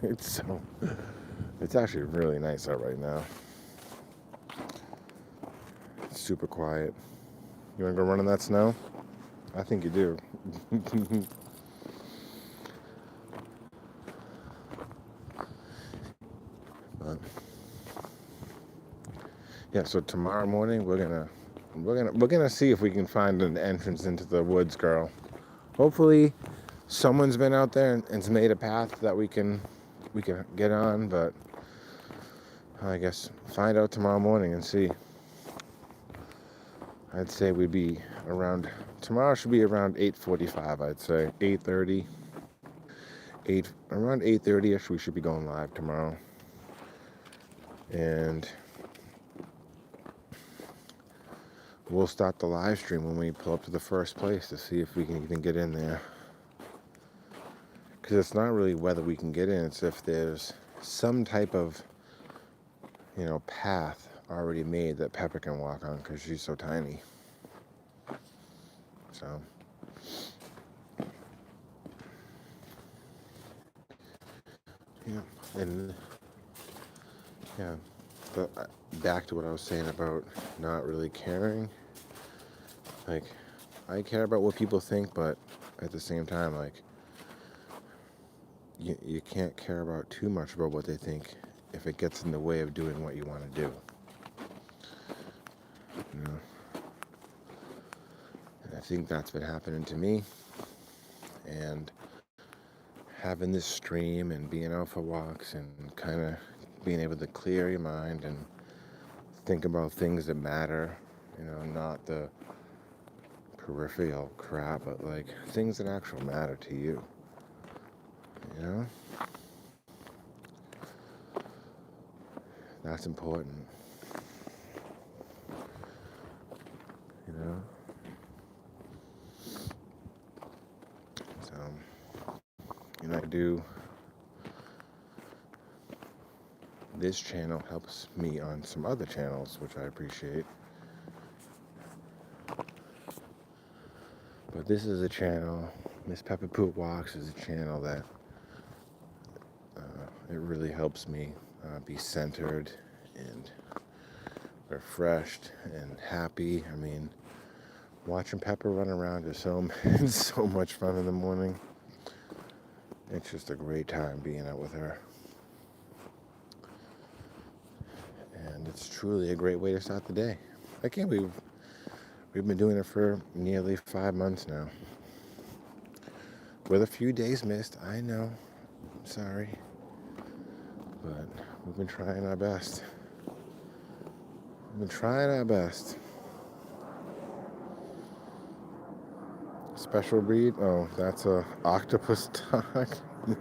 It's so, It's actually really nice out right now. It's super quiet. You want to go run in that snow? I think you do. But yeah, so tomorrow morning we're gonna see if we can find an entrance into the woods, girl. Hopefully someone's been out there and's made a path that we can get on, but I guess find out tomorrow morning and see. I'd say we'd be around tomorrow should be around 8:45, I'd say 8:30. Around 8:30ish we should be going live tomorrow. And we'll start the live stream when we pull up to the first place to see if we can even get in there. Because it's not really whether we can get in, it's if there's some type of, path already made that Pepper can walk on because she's so tiny. So, yeah. And, yeah. But back to what I was saying about not really caring. Like, I care about what people think, but at the same time, like, you can't care about too much about what they think if it gets in the way of doing what you want to do. And I think that's been happening to me. And having this stream and being out for walks and kind of being able to clear your mind and think about things that matter, not the peripheral crap, but like things that actually matter to you. That's important. So, I do. This channel helps me on some other channels, which I appreciate. But this is a channel, Miss Pepper Poop Walks is a channel that it really helps me be centered and refreshed and happy. I mean, watching Pepper run around is so much fun in the morning. It's just a great time being out with her. And it's truly a great way to start the day. I can't believe we've been doing it for nearly 5 months now. With a few days missed, I know. I'm sorry. But we've been trying our best. Special breed? Oh, that's a octopus dog.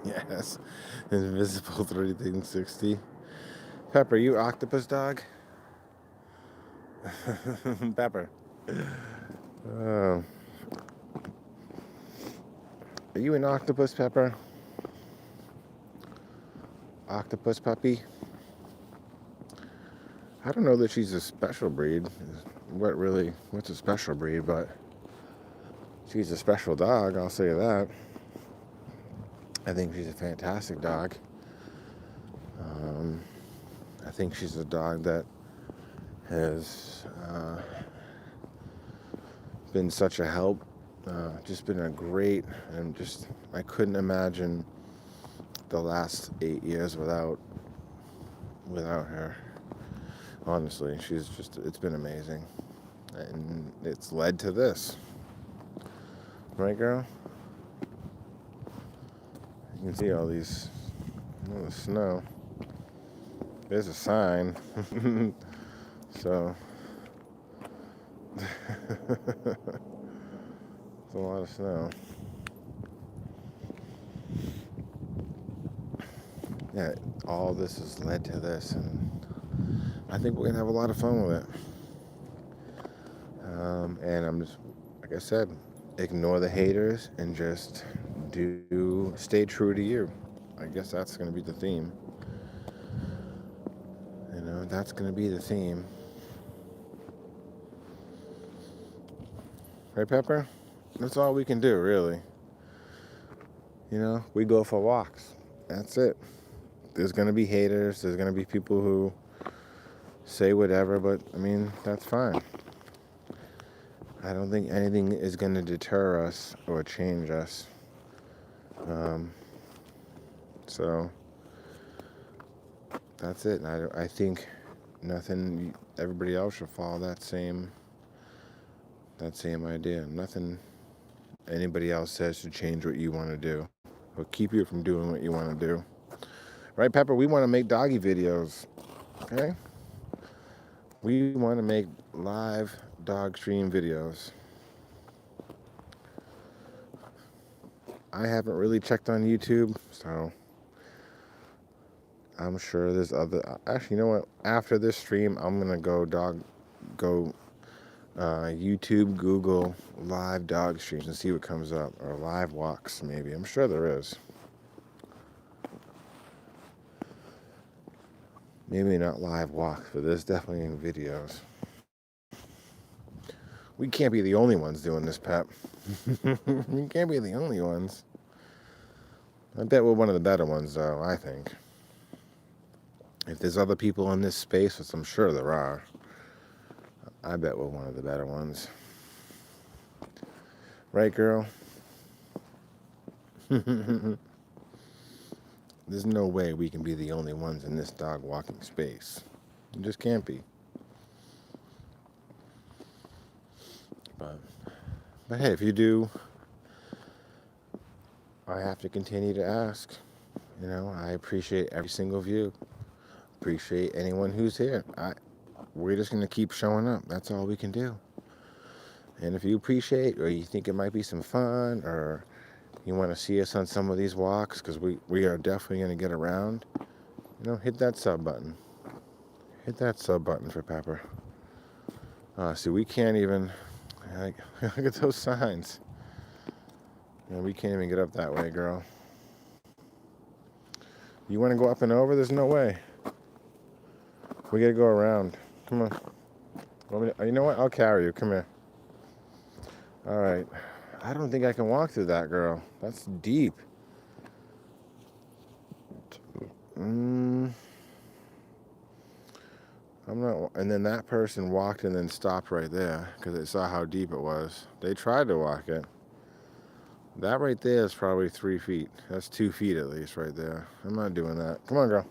Yes. Invisible 3060. Pepper, you octopus dog? Pepper. Are you an octopus, Pepper? Octopus puppy? I don't know that she's a special breed. What's a special breed? But she's a special dog, I'll say that. I think she's a fantastic dog. I think she's a dog that has been such a help. Just been a great, and just I couldn't imagine the last 8 years without her. Honestly, it's been amazing, and it's led to this, right, girl? You can see all the snow. There's a sign. So it's a lot of snow. Yeah, all this has led to this, and I think we're gonna have a lot of fun with it. And I'm just, like I said, ignore the haters and just stay true to you. I guess that's gonna be the theme. That's gonna be the theme. Right, Pepper? That's all we can do, really. We go for walks. That's it. there's going to be haters. There's going to be people who say whatever, but I mean, that's fine. I don't think anything is going to deter us or change us. So that's it. I think nothing, everybody else should follow that same idea. Nothing anybody else says should change what you want to do or keep you from doing what you want to do. Right, Pepper? We want to make doggy videos, okay? We want to make live dog stream videos. I haven't really checked on YouTube, so I'm sure there's other. Actually, you know what? After this stream, I'm gonna go YouTube, Google live dog streams and see what comes up, or live walks maybe. I'm sure there is. Maybe not live walks, but there's definitely videos. We can't be the only ones doing this, Pep. We can't be the only ones. I bet we're one of the better ones, though, I think. If there's other people in this space, which I'm sure there are, I bet we're one of the better ones. Right, girl? There's no way we can be the only ones in this dog walking space. You just can't be. But hey, if you do, I have to continue to ask. You know, I appreciate every single view. Appreciate anyone who's here. We're just going to keep showing up. That's all we can do. And if you appreciate, or you think it might be some fun, or you want to see us on some of these walks, because we are definitely going to get around, you know, hit that sub button. Hit that sub button for Pepper. See, we can't even, look at those signs. You know, we can't even get up that way, girl. You want to go up and over? There's no way. We got to go around. Come on. You know what? I'll carry you. Come here. All right. I don't think I can walk through that, girl. That's deep. I'm not. And then that person walked and then stopped right there because they saw how deep it was. They tried to walk it. That right there is probably 3 feet. That's 2 feet at least right there. I'm not doing that. Come on, girl.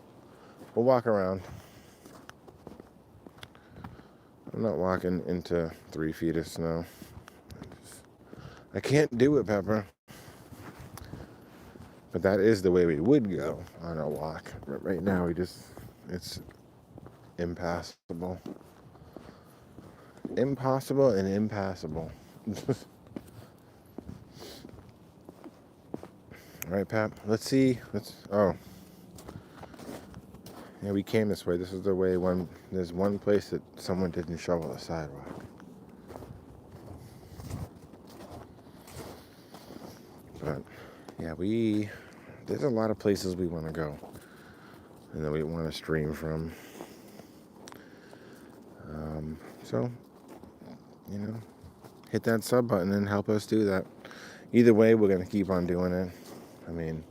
We'll walk around. I'm not walking into 3 feet of snow. I can't do it, Pepper. But that is the way we would go on a walk. But right now, it's impassable. Impossible and impassable. All right, Pap. Let's see. Yeah, we came this way. This is the way there's one place that someone didn't shovel the sidewalk. But, yeah, there's a lot of places we want to go. And that we want to stream from. So, you know, hit that sub button and help us do that. Either way, we're going to keep on doing it. I mean,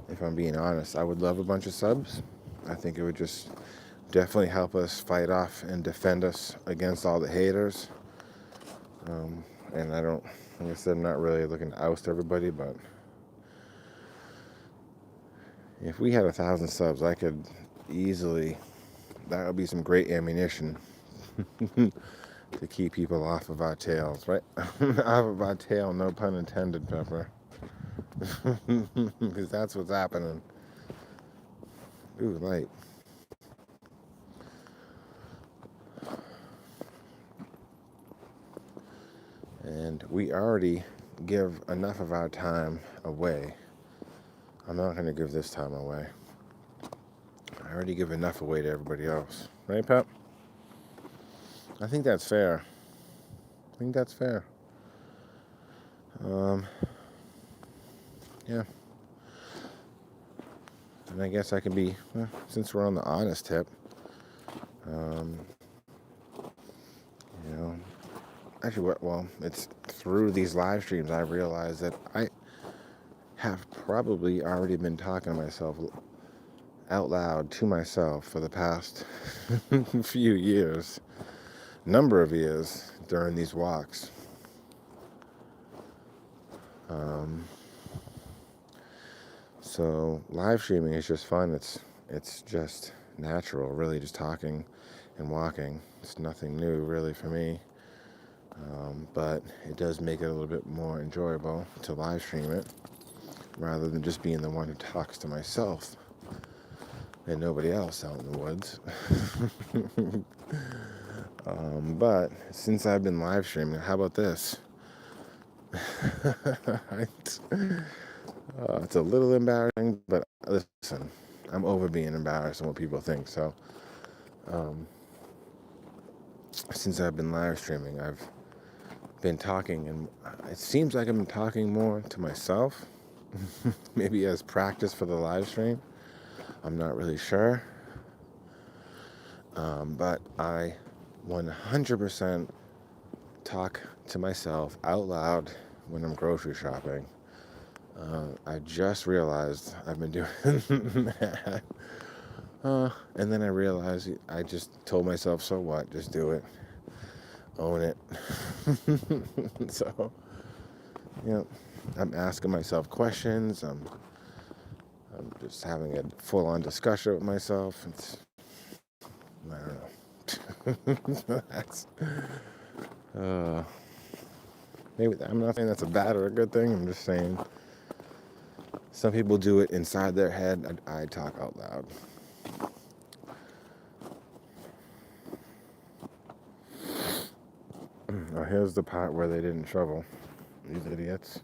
if I'm being honest, I would love a bunch of subs. I think it would just definitely help us fight off and defend us against all the haters. And like I said, I'm not really looking to oust everybody, but if we had 1,000 subs, I could easily, that would be some great ammunition to keep people off of our tails, right? Off of our tail, no pun intended, Pepper. Because that's what's happening. Ooh, light. And we already give enough of our time away. I'm not going to give this time away. I already give enough away to everybody else. Right, Pep? I think that's fair. Yeah. And I guess I can be, since we're on the honest tip, you know, actually, well, it's through these live streams I realized that have probably already been talking to myself out loud to myself for the past few years, number of years during these walks. So live streaming is just fun. It's just natural, really, just talking and walking. It's nothing new, really, for me. But it does make it a little bit more enjoyable to live stream it rather than just being the one who talks to myself and nobody else out in the woods. But since I've been live streaming, how about this? It's a little embarrassing, but listen, I'm over being embarrassed and what people think. So, since I've been live streaming, I've been talking, and it seems like I've been talking more to myself, maybe as practice for the live stream. I'm not really sure. But I 100% talk to myself out loud when I'm grocery shopping. I just realized I've been doing that. And then I realized I just told myself, so what? Just do it. Own it. So, I'm asking myself questions. I'm just having a full-on discussion with myself. I don't know. That's, maybe I'm not saying that's a bad or a good thing. I'm just saying some people do it inside their head. I talk out loud. Now here's the part where they didn't shovel. These idiots.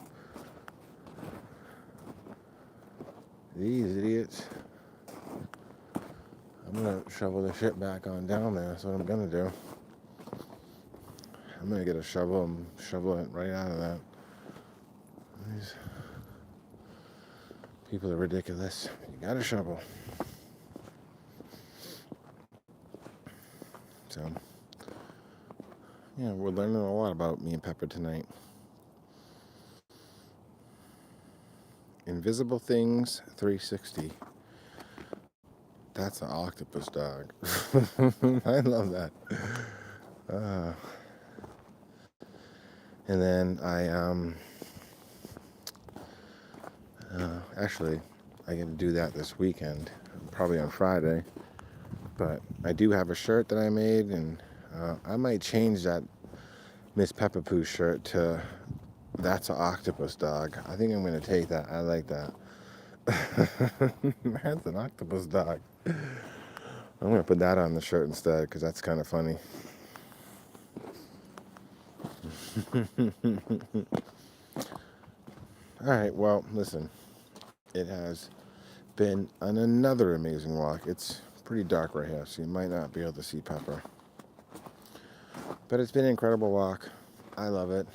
These idiots. I'm gonna shovel the shit back on down there. That's what I'm gonna do. I'm gonna get a shovel and shovel it right out of that. These people are ridiculous. You got a shovel. So, we're learning a lot about me and Pepper tonight. Invisible Things 360. That's an octopus dog. I love that. And then actually, I get to do that this weekend, probably on Friday. But I do have a shirt that I made, and I might change that Miss Peppa Poo shirt to That's an Octopus Dog. I think I'm going to take that. I like that. That's an octopus dog. I'm going to put that on the shirt instead because that's kind of funny. All right, well, listen. It has been another amazing walk. It's pretty dark right here, so you might not be able to see Pepper. But it's been an incredible walk. I love it.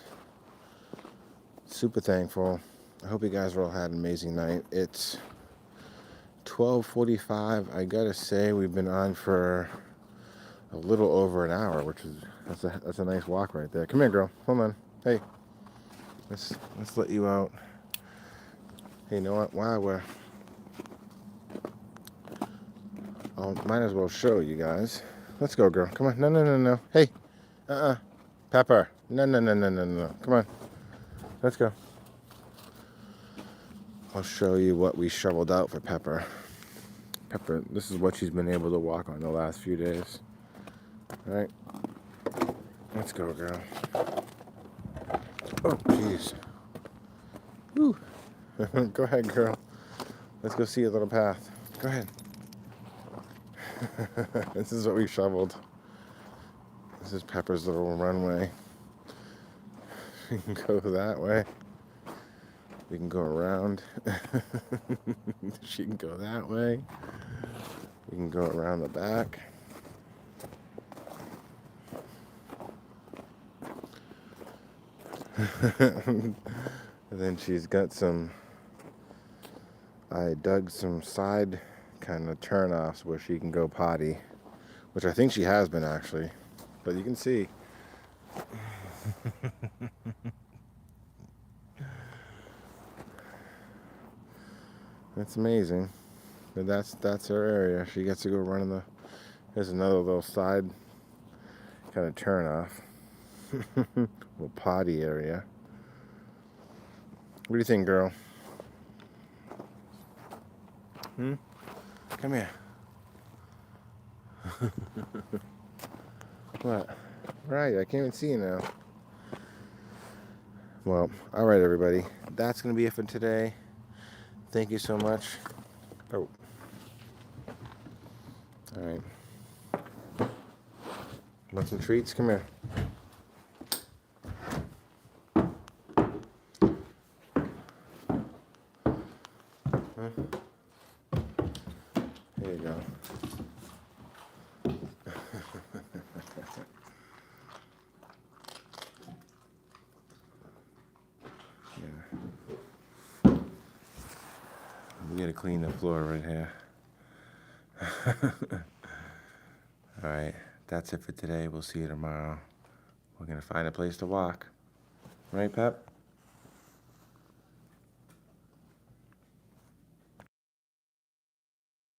Super thankful. I hope you guys all had an amazing night. It's 12:45. I gotta say, we've been on for a little over an hour, which is that's a nice walk right there. Come here, girl. Hold on. Hey, let's let you out. Hey, you know what? While I might as well show you guys. Let's go, girl. Come on. No. Hey, Pepper. No. Come on. Let's go. I'll show you what we shoveled out for Pepper. Pepper, this is what she's been able to walk on the last few days. All right. Let's go, girl. Oh, jeez. Woo. Go ahead, girl. Let's go see a little path. Go ahead. This is what we shoveled. This is Pepper's little runway. We can go that way. We can go around. She can go that way. We can go around the back. And then she's got I dug some side kind of turn-offs where she can go potty, which I think she has been actually, but you can see. That's amazing. But that's her area. She gets to go run in the. There's another little side kind of turn off. Little potty area. What do you think, girl? Come here. What? Where are you? I can't even see you now. Well, all right, everybody. That's going to be it for today. Thank you so much. Oh. All right. Want some treats? Come here. Huh? There you go. Yeah. We gotta clean the floor right here. All right, that's it for today. We'll see you tomorrow. We're gonna find a place to walk. Right, Pep?